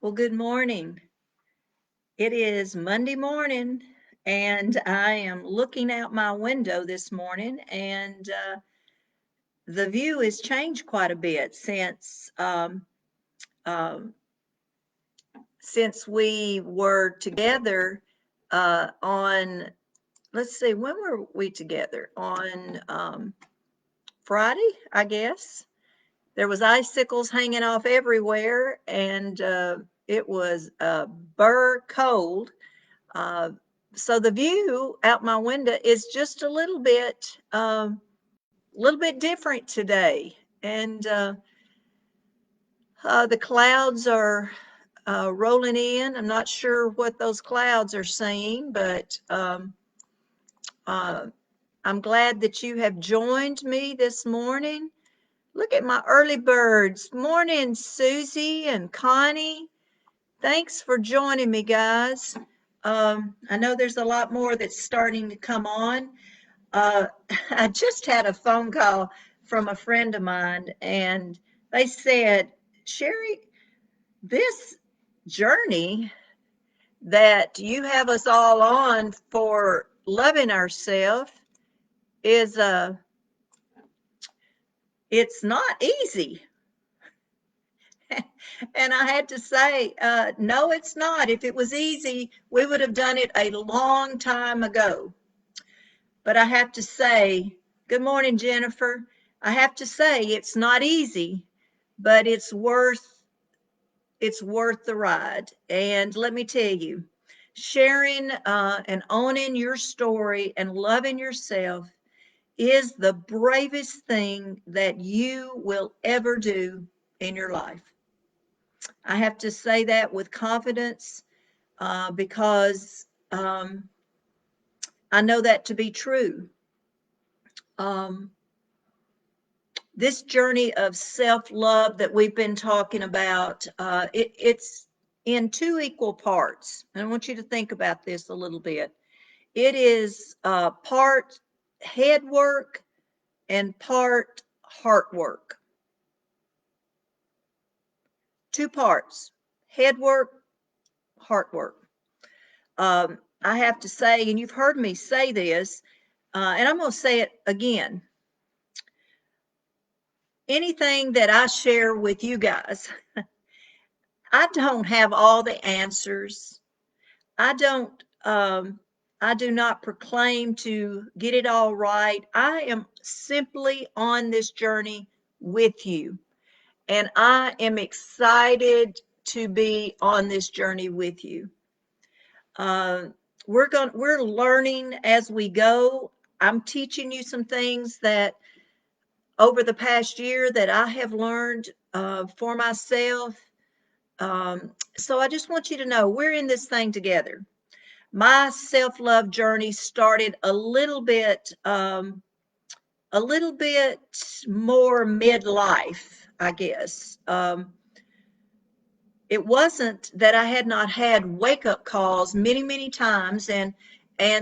Well, good morning. It is Monday morning, and I am looking out my window this morning, and the view has changed quite a bit um, since we were together on. Let's see, when were we together? On Friday, I guess. There was icicles hanging off everywhere, and it was burr cold. Uh, so the view out my window is just a little bit different today, and the clouds are rolling in. I'm not sure what those clouds are saying, but uh, I'm glad that you have joined me this morning. Look at my early birds. Morning, Susie and Connie. Thanks for joining me, guys. I know there's a lot more that's starting to come on. Uh, I just had a phone call from a friend of mine, and they said, Sherry, this journey that you have us all on for loving ourselves is it's not easy. And I had to say, no, it's not. If it was easy, we would have done it a long time ago. But I have to say, good morning, Jennifer. I have to say it's not easy, but it's worth the ride. And let me tell you, sharing and owning your story and loving yourself is the bravest thing that you will ever do in your life. I have to say that with confidence because I know that to be true. Um, this journey of self-love that we've been talking about, it's in two equal parts. And I want you to think about this a little bit. It is part head work and part heart work. Two parts, head work, heart work. I have to say, and you've heard me say this, and I'm going to say it again. Anything that I share with you guys, I don't have all the answers. I don't, I do not proclaim to get it all right. I am simply on this journey with you, and I am excited to be on this journey with you. Uh, we're learning as we go. I'm teaching you some things that over the past year that I have learned for myself. So I just want you to know we're in this thing together. My self-love journey started a little bit more midlife, I guess. It wasn't that I had not had wake-up calls many, many times, and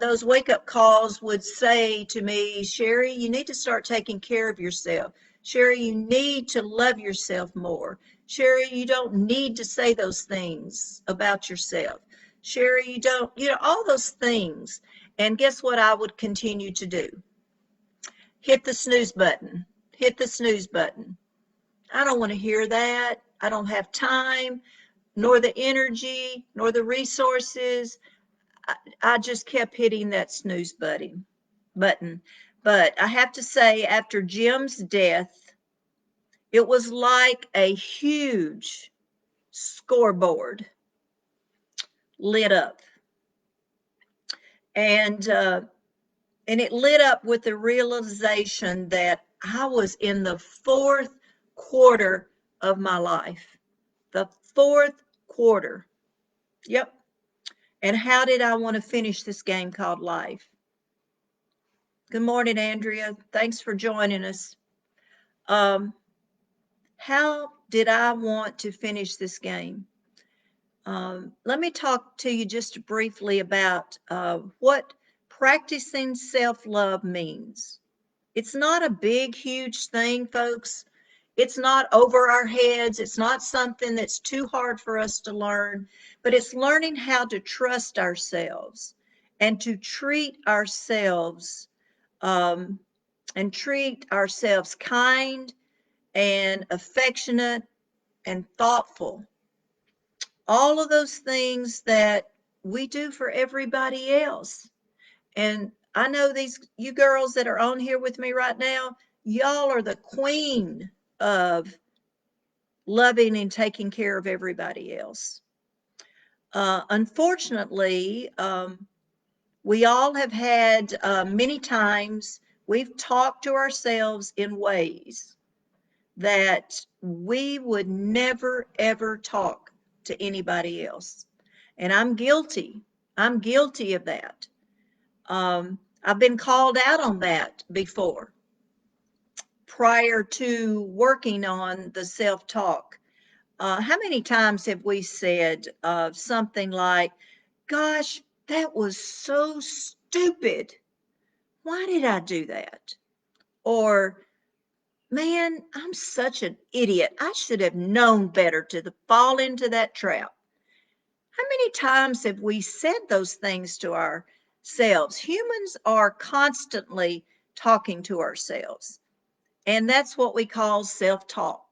those wake-up calls would say to me, Sherry, you need to start taking care of yourself. Sherry, you need to love yourself more. Sherry, you don't need to say those things about yourself. Sherry, you don't, all those things. And guess what I would continue to do? Hit the snooze button. Hit the snooze button. I don't want to hear that. I don't have time, nor the energy, nor the resources. I just kept hitting that snooze button. But I have to say, after Jim's death, it was like a huge scoreboard lit up. And and it lit up with the realization that I was in the fourth quarter of my life. The fourth quarter. Yep. And how did I want to finish this game called life? Good morning, Andrea. Thanks for joining us. Um, how did I want to finish this game? Let me talk to you just briefly about what practicing self love means. It's not a big, huge thing, folks. It's not over our heads. It's not something that's too hard for us to learn, but it's learning how to trust ourselves and to treat ourselves um, kind and affectionate and thoughtful. All of those things that we do for everybody else. And I know you girls that are on here with me right now, y'all are the queen of loving and taking care of everybody else. Unfortunately, we all have had many times we've talked to ourselves in ways that we would never ever talk to anybody else. And I'm guilty. I'm guilty of that. I've been called out on that before prior to working on the self talk. How many times have we said something like, gosh, that was so stupid. Why did I do that? Or, man, I'm such an idiot. I should have known better to fall into that trap. How many times have we said those things to ourselves? Humans are constantly talking to ourselves, and that's what we call self-talk.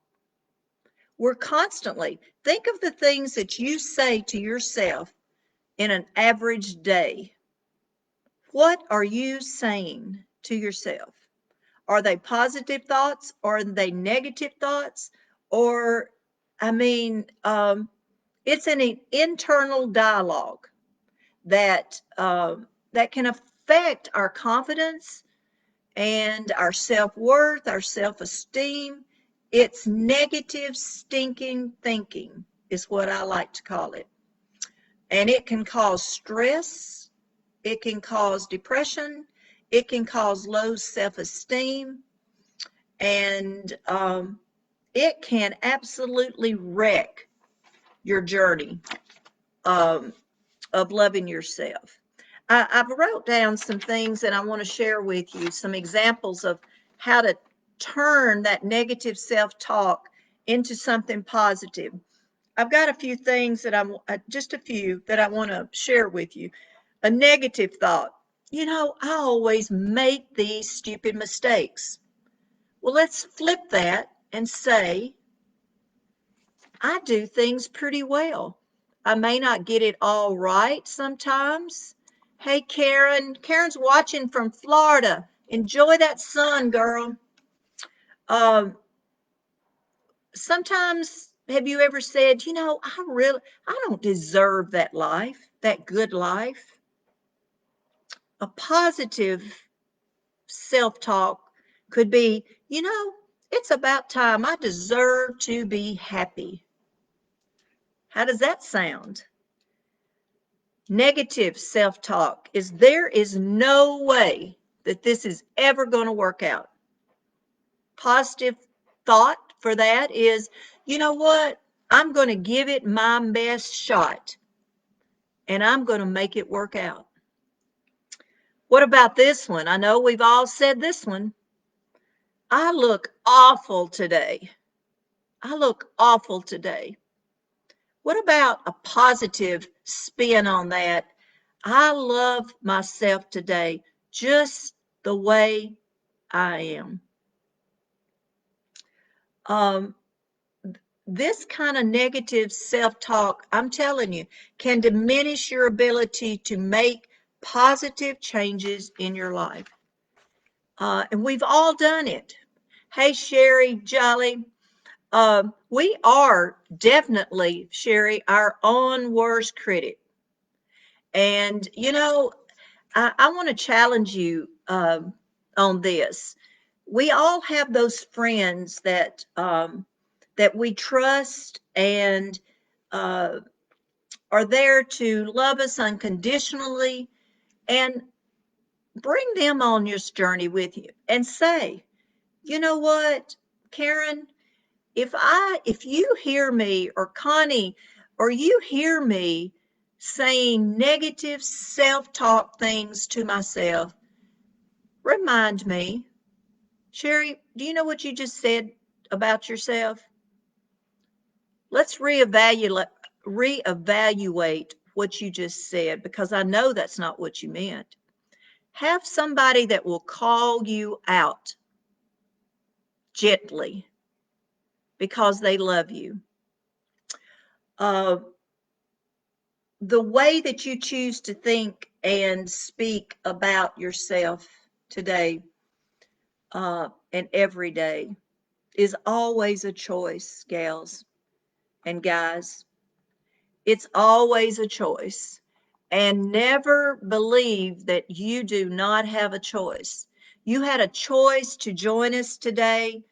We're constantly, think of the things that you say to yourself in an average day. What are you saying to yourself? Are they positive thoughts? Or are they negative thoughts? Or, I mean, it's an internal dialogue that can affect our confidence and our self-worth, our self-esteem. It's negative, stinking thinking is what I like to call it. And it can cause stress. It can cause depression. It can cause low self-esteem. And it can absolutely wreck your journey of loving yourself. I've wrote down some things that I want to share with you, some examples of how to turn that negative self-talk into something positive. I've got a few things that just a few that I want to share with you. A negative thought. I always make these stupid mistakes. Well, let's flip that and say, I do things pretty well. I may not get it all right sometimes. Hey, Karen. Karen's watching from Florida. Enjoy that sun, girl. Um, Sometimes, have you ever said, I don't deserve that life, that good life? A positive self-talk could be, it's about time. I deserve to be happy. How does that sound? Negative self-talk is there is no way that this is ever going to work out. Positive thought for that is, you know what? I'm going to give it my best shot and I'm going to make it work out. What about this one? I know we've all said this one. I look awful today. I look awful today. What about a positive spin on that? I love myself today just the way I am. Um, this kind of negative self-talk, I'm telling you, can diminish your ability to make positive changes in your life. And we've all done it. Hey, Sherry Jolly, we are definitely, Sherry, our own worst critic. And, I want to challenge you on this. We all have those friends that we trust and uh, are there to love us unconditionally, and bring them on this journey with you and say, you know what, Karen, if you hear me, or Connie, or you hear me saying negative self-talk things to myself, remind me, Sherry, do you know what you just said about yourself? Let's reevaluate what you just said, because I know that's not what you meant. Have somebody that will call you out gently because they love you. Uh, the way that you choose to think and speak about yourself today and every day is always a choice, gals and guys. It's always a choice. And never believe that you do not have a choice. You had a choice to join us today.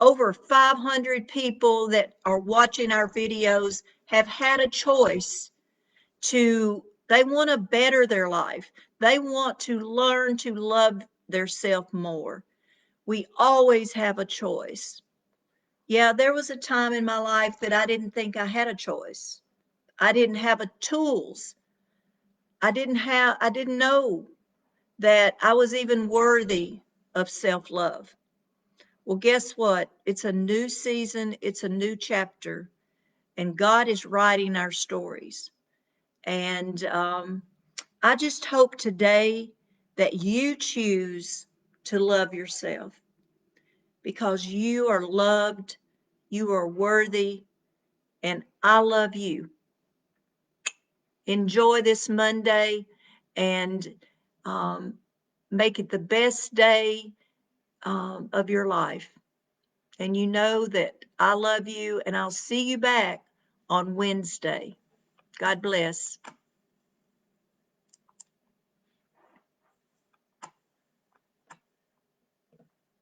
Over 500 people that are watching our videos have had a choice they want to better their life. They want to learn to love theirself more. We always have a choice. Yeah, there was a time in my life that I didn't think I had a choice. I didn't have a tools. I didn't know that I was even worthy of self-love. Well, guess what? It's a new season, it's a new chapter, and God is writing our stories. And I just hope today that you choose to love yourself, because you are loved, you are worthy, and I love you. Enjoy this Monday and um, make it the best day of your life. And you know that I love you, and I'll see you back on Wednesday. God bless.